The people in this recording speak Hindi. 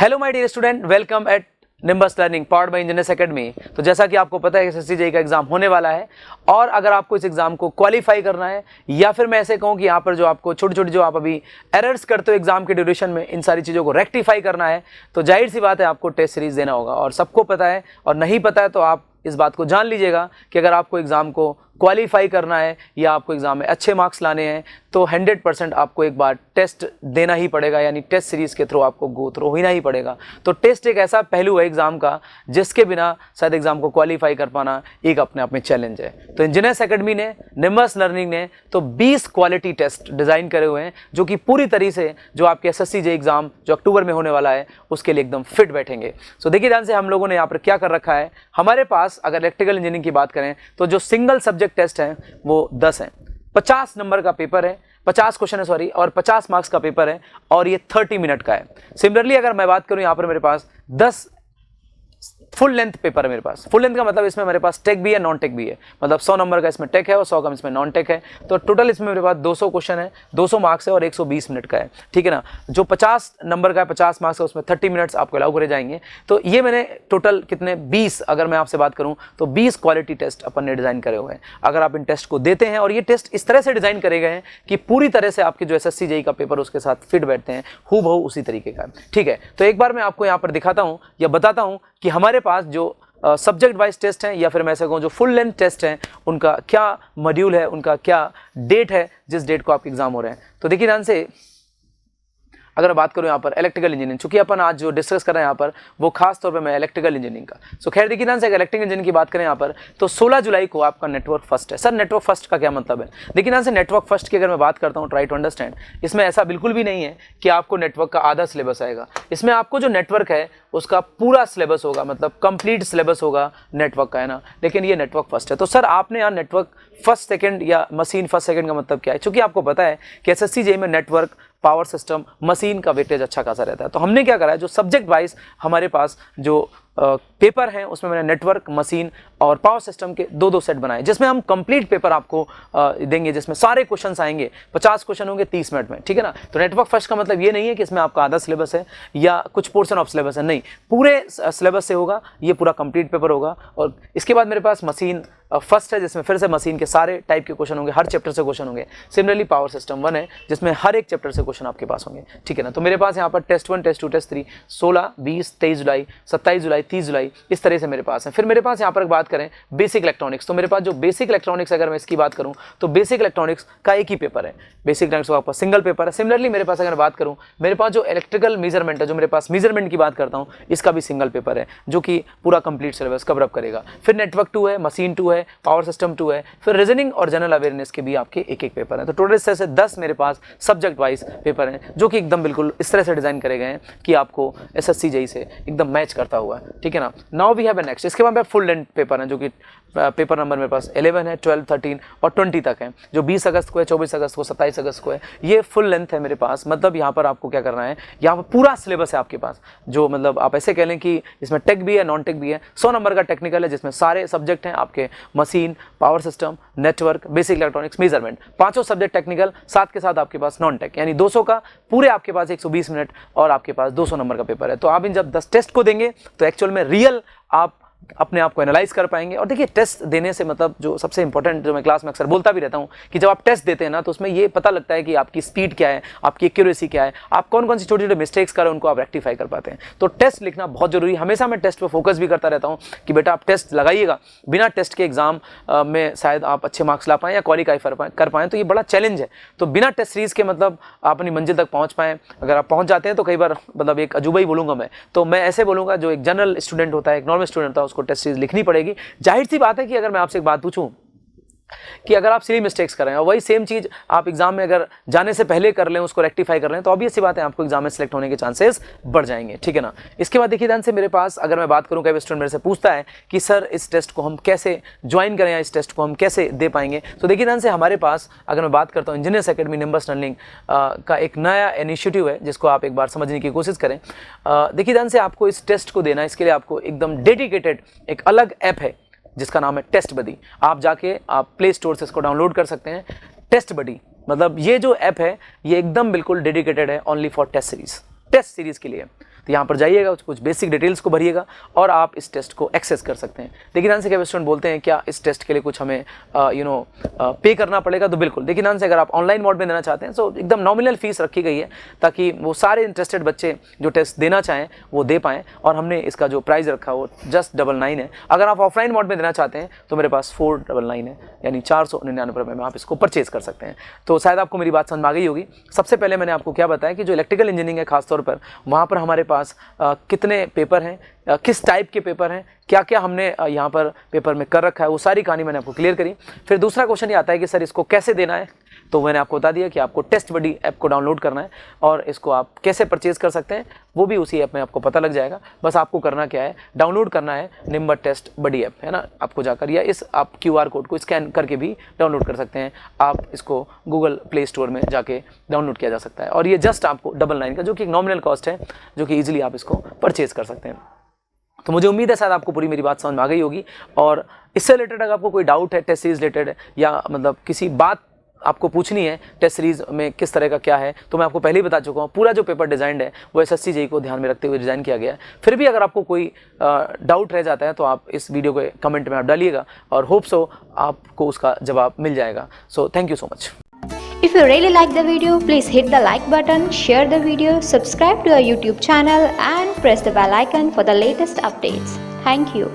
Hello my dear student, welcome at Nimbus learning powered by engineers academy. तो जैसा कि आपको पता है एसएससी जेईई का एग्जाम होने वाला है और अगर आपको इस एग्जाम को क्वालिफाई करना है या फिर मैं ऐसे कहूँ कि यहाँ पर जो आपको छोटी छोटी जो आप अभी एरर्स करते हो एग्जाम के ड्यूरेशन में, इन सारी चीज़ों को रेक्टिफाई करना है, तो जाहिर सी बात है आपको टेस्ट सीरीज देना होगा। और सबको पता है और नहीं पता है तो आप इस बात को जान लीजिएगा कि अगर आपको एग्जाम को क्वालिफाई करना है या आपको एग्जाम में अच्छे मार्क्स लाने हैं तो 100% आपको एक बार टेस्ट देना ही पड़ेगा, यानी टेस्ट सीरीज के थ्रू आपको गो थ्रू होना ही पड़ेगा। तो टेस्ट एक ऐसा पहलू है एग्जाम का जिसके बिना शायद एग्जाम को क्वालिफाई कर पाना एक अपने आप में चैलेंज है। तो इंजीनियर्स एकेडमी ने, निम्बस लर्निंग ने तो 20 क्वालिटी टेस्ट डिजाइन करे हुए हैं जो कि पूरी तरीके से जो आपके एसएससी जेईई एग्जाम जो अक्टूबर में होने वाला है उसके लिए एकदम फिट बैठेंगे। सो देखिए ध्यान से, हम लोगों ने यहाँ पर क्या कर रखा है। हमारे पास अगर इलेक्ट्रिकल इंजीनियरिंग की बात करें तो जो सिंगल सब्जेक्ट टेस्ट हैं वो 10 हैं, 50 नंबर का पेपर है, 50 क्वेश्चन है सॉरी, और 50 मार्क्स का पेपर है और ये 30 मिनट का है। सिमिलरली अगर मैं बात करूं यहाँ पर मेरे पास 10 फुल लेंथ पेपर है मेरे पास। फुल लेंथ का मतलब इसमें मेरे पास टेक भी है, नॉन टेक भी है, मतलब 100 नंबर का इसमें टेक है और 100 का इसमें नॉन टेक है। तो टोटल इसमें मेरे पास 200 क्वेश्चन है, 200 मार्क्स है और 120 मिनट का है, ठीक है ना। जो 50 नंबर का है, 50 मार्क्स है, उसमें 30 मिनट्स आपको अलाउ करे जाएंगे। तो ये मैंने टोटल कितने 20, अगर मैं आपसे बात करूं तो 20 क्वालिटी टेस्ट अपन ने डिजाइन करे हुए हैं। अगर आप इन टेस्ट को देते हैं और ये टेस्ट इस तरह से डिजाइन करे गए हैं कि पूरी तरह से आपके जो एसएससी जेईई का पेपर उसके साथ फिट बैठते हैं, हूबहू उसी तरीके का, ठीक है। तो एक बार मैं आपको यहाँ पर दिखाता हूँ या बताता हूँ कि हमारे पास जो सब्जेक्ट वाइज टेस्ट हैं या फिर मैं ऐसा कहूँ जो फुल लेंथ टेस्ट हैं उनका क्या मॉड्यूल है, उनका क्या डेट है, जिस डेट को आपके एग्जाम हो रहे हैं। तो देखिए ध्यान से, अगर मैं बात करूं यहाँ पर इलेक्ट्रिकल इंजीनियरिंग, चूंकि अपन आज जो डिस्कस कर रहे हैं यहाँ पर वो खास तौर पे मैं इलेक्ट्रिकल इंजीनियरिंग का। सो खैर देखिए ध्यान से, अगर इलेक्ट्रिकल इंजीनियरिंग की बात करें यहाँ पर तो 16 जुलाई को आपका नेटवर्क फर्स्ट है। सर नेटवर्क फर्स्ट का क्या मतलब है? देखिए ध्यान से, नेटवर्क फर्स्ट की अगर मैं बात करता हूँ, ट्राई टू अंडरस्टैंड, इसमें ऐसा बिल्कुल भी नहीं है कि आपको नेटवर्क का आधा सिलेबस आएगा। इसमें आपको जो नेटवर्क है उसका पूरा सिलेबस होगा, मतलब कंप्लीट सिलेबस होगा नेटवर्क का, है ना। लेकिन ये नेटवर्क फर्स्ट है। तो सर आपने यहाँ नेटवर्क फर्स्ट सेकंड या मशीन फर्स्ट सेकंड का मतलब क्या है? क्योंकि आपको पता है कि एसएससी जेईई में नेटवर्क, पावर सिस्टम, मशीन का वेटेज अच्छा खासा रहता है। तो हमने क्या करा है, जो सब्जेक्ट वाइज हमारे पास जो पेपर हैं उसमें मैंने नेटवर्क, मशीन और पावर सिस्टम के दो दो सेट बनाए, जिसमें हम कंप्लीट पेपर आपको देंगे, जिसमें सारे क्वेश्चंस आएंगे। 50 क्वेश्चन होंगे 30 मिनट में, ठीक है ना। तो नेटवर्क फर्स्ट का मतलब ये नहीं है कि इसमें आपका आधा सिलेबस है या कुछ पोर्शन ऑफ सिलेबस है, नहीं, पूरे सिलेबस से होगा, ये पूरा कंप्लीट पेपर होगा। और इसके बाद मेरे पास मशीन फर्स्ट है जिसमें फिर से मशीन के सारे टाइप के क्वेश्चन होंगे, हर चैप्टर से क्वेश्चन होंगे। सिमिलरली पावर सिस्टम 1 है जिसमें हर एक चैप्टर से क्वेश्चन आपके पास होंगे, ठीक है ना। तो मेरे पास यहाँ पर टेस्ट 1, टेस्ट 2, टेस्ट 3 16, 20, 23 जुलाई, 27 जुलाई, 30 जुलाई, इस तरह से मेरे पास है। फिर मेरे पास यहाँ पर बात करें बेसिक इलेक्ट्रॉनिक्स, तो मेरे पास जो बेसिक इलेक्ट्रॉनिक्स अगर मैं इसकी बात करूँ तो बेसिक इलेक्ट्रॉनिक्स का एक ही पेपर है, बेसिक इलेक्ट्रॉनिक्स का आपका सिंगल पेपर है। सिमिलरली मेरे पास अगर बात करूँ, मेरे पास जो इलेक्ट्रिकल मेजरमेंट है, जो मेरे पास मेजरमेंट की बात करता हूँ, इसका भी सिंगल पेपर है जो कि पूरा कंप्लीट सिलेबस कवर अप करेगा। फिर नेटवर्क 2 है, मशीन 2 है, पावर सिस्टम 2 है, फिर रीजनिंग और जनरल अवेयरनेस के भी आपके एक एक पेपर हैं। तो टोटल इस तरह से 10 मेरे पास सब्जेक्ट वाइज पेपर हैं जो कि एकदम बिल्कुल इस तरह से डिजाइन करे गए हैं कि आपको एसएससी जेईई से एकदम मैच करता हुआ है, ठीक है ना। नाउ वी हैव नेक्स्ट, इसके बाद फुल लेंथ पेपर है जो कि पेपर नंबर मेरे पास 11 है, 12, 13 और 20 तक है, जो 20 अगस्त को है, 24 अगस्त को, 27 अगस्त को है। ये फुल लेंथ है मेरे पास। मतलब यहाँ पर आपको क्या करना है, यहाँ पर पूरा सिलेबस है आपके पास, जो मतलब आप ऐसे कह लें कि इसमें टेक भी है, नॉन टेक भी है। 100 नंबर का टेक्निकल है जिसमें सारे सब्जेक्ट हैं आपके, machine, power system, network, basic electronics, measurement, पांचों सब्जेक्ट टेक्निकल, साथ के साथ आपके पास नॉन टेक, यानी 200 का पूरे आपके पास 120 मिनट और आपके पास 200 नंबर का पेपर है। तो आप इन जब 10 टेस्ट को देंगे तो एक्चुअल में रियल आप अपने आप को एनालाइज कर पाएंगे। और देखिए टेस्ट देने से मतलब जो सबसे इंपॉर्टेंट, जो मैं क्लास में अक्सर बोलता भी रहता हूं कि जब आप टेस्ट देते हैं ना तो उसमें ये पता लगता है कि आपकी स्पीड क्या है, आपकी एक्यूरेसी क्या है, आप कौन कौन सी छोटी छोटी मिस्टेक्स कर रहे हैं उनको आप रेक्टिफाई कर पाते हैं। तो टेस्ट लिखना बहुत जरूरी। हमेशा मैं टेस्ट पर फोकस भी करता रहता हूँ कि बेटा आप टेस्ट लगाइएगा, बिना टेस्ट के एग्जाम में शायद आप अच्छे मार्क्स ला पाएँ या क्वालिफाई कर पाएँ, तो ये बड़ा चैलेंज है। तो बिना टेस्ट सीरीज के मतलब आप अपनी मंजिल तक पहुँच पाएँ। अगर आप पहुँच जाते हैं तो कई बार मतलब एक अजूबा ही बोलूँगा मैं, तो मैं ऐसे बोलूँगा जो एक जनरल स्टूडेंट होता है, एक नॉर्मल स्टूडेंट होता है, उसको टेस्ट सीरीज लिखनी पड़ेगी। जाहिर सी बात है कि अगर मैं आपसे एक बात पूछूं कि अगर आप सिली मिस्टेक्स कर रहे हैं और वही सेम चीज आप एग्जाम में अगर जाने से पहले कर लें, उसको रेक्टिफाई कर लें, तो ऑब्वियस सी बात है आपको एग्जाम में सिलेक्ट होने के चांसेस बढ़ जाएंगे, ठीक है ना। इसके बाद देखिए ध्यान से, मेरे पास अगर मैं बात करूं, कई स्टूडेंट मेरे से पूछता है कि सर इस टेस्ट को हम कैसे ज्वाइन करें या इस टेस्ट को हम कैसे दे पाएंगे। तो देखिए ध्यान से, हमारे पास अगर मैं बात करता हूँ इंजीनियर्स एकेडमी निम्बस लर्निंग का एक नया इनिशिएटिव है जिसको आप एक बार समझने की कोशिश करें। देखिए ध्यान से, आपको इस टेस्ट को देना, इसके लिए आपको एकदम डेडिकेटेड एक अलग ऐप है जिसका नाम है टेस्ट बडी। आप जाके आप प्ले स्टोर से इसको डाउनलोड कर सकते हैं। टेस्ट बडी मतलब ये जो ऐप है ये एकदम बिल्कुल डेडिकेटेड है ओनली फॉर टेस्ट सीरीज के लिए। तो यहाँ पर जाइएगा, कुछ बेसिक डिटेल्स को भरिएगा और आप इस टेस्ट को एक्सेस कर सकते हैं। देखिए ध्यान से, क्या स्टूडेंट बोलते हैं क्या इस टेस्ट के लिए कुछ हमें पे करना पड़ेगा, तो बिल्कुल। देखिए ध्यान से, अगर आप ऑनलाइन मोड में देना चाहते हैं तो एकदम नॉमिनल फीस रखी गई है ताकि वो सारे इंटरेस्टेड बच्चे जो टेस्ट देना चाहें वो दे पाएँ, और हमने इसका जो प्राइस रखा वो जस्ट 99 है। अगर आप ऑफलाइन मोड में देना चाहते हैं तो मेरे पास 499 है, यानी 499 रुपये में आप इसको परचेज कर सकते हैं। तो शायद आपको मेरी बात समझ में आ गई होगी। सबसे पहले मैंने आपको क्या बताया कि जो इलेक्ट्रिकल इंजीनियरिंग है खासतौर पर, वहाँ पर हमारे पास कितने पेपर हैं, किस टाइप के पेपर हैं, क्या क्या हमने यहाँ पर पेपर में कर रखा है, वो सारी कहानी मैंने आपको क्लियर करी। फिर दूसरा क्वेश्चन ये आता है कि सर इसको कैसे देना है, तो मैंने आपको बता दिया कि आपको टेस्ट बडी ऐप को डाउनलोड करना है और इसको आप कैसे परचेज कर सकते हैं वो भी उसी ऐप में आपको पता लग जाएगा। बस आपको करना क्या है, डाउनलोड करना है निम्बा टेस्ट बडी ऐप, है ना, आपको जाकर, या इस आप QR कोड को स्कैन करके भी डाउनलोड कर सकते हैं। आप इसको गूगल प्ले स्टोर में जाके डाउनलोड किया जा सकता है, और ये जस्ट आपको 99 का, जो कि एक नॉमिनल कॉस्ट है, जो कि ईजिली आप इसको परचेज कर सकते हैं। तो मुझे उम्मीद है शायद आपको पूरी मेरी बात समझ में आ गई होगी। और इससे रिलेटेड अगर आपको कोई डाउट है टेस्ट सीरीज रिलेटेड, या मतलब किसी बात आपको पूछनी है टेस्ट सीरीज में किस तरह का क्या है, तो मैं आपको पहले ही बता चुका हूँ। पूरा जो पेपर डिजाइन है वो SSC JEE को ध्यान में रखते हुए डिज़ाइन किया गया है। फिर भी अगर आपको कोई डाउट रह जाता है तो आप इस वीडियो के कमेंट में आप डालिएगा, और होप सो आपको उसका जवाब मिल जाएगा। So thank you so much. If you really like the video, please hit the like button, share the video, subscribe to our YouTube channel and press the bell icon for the latest updates. Thank you.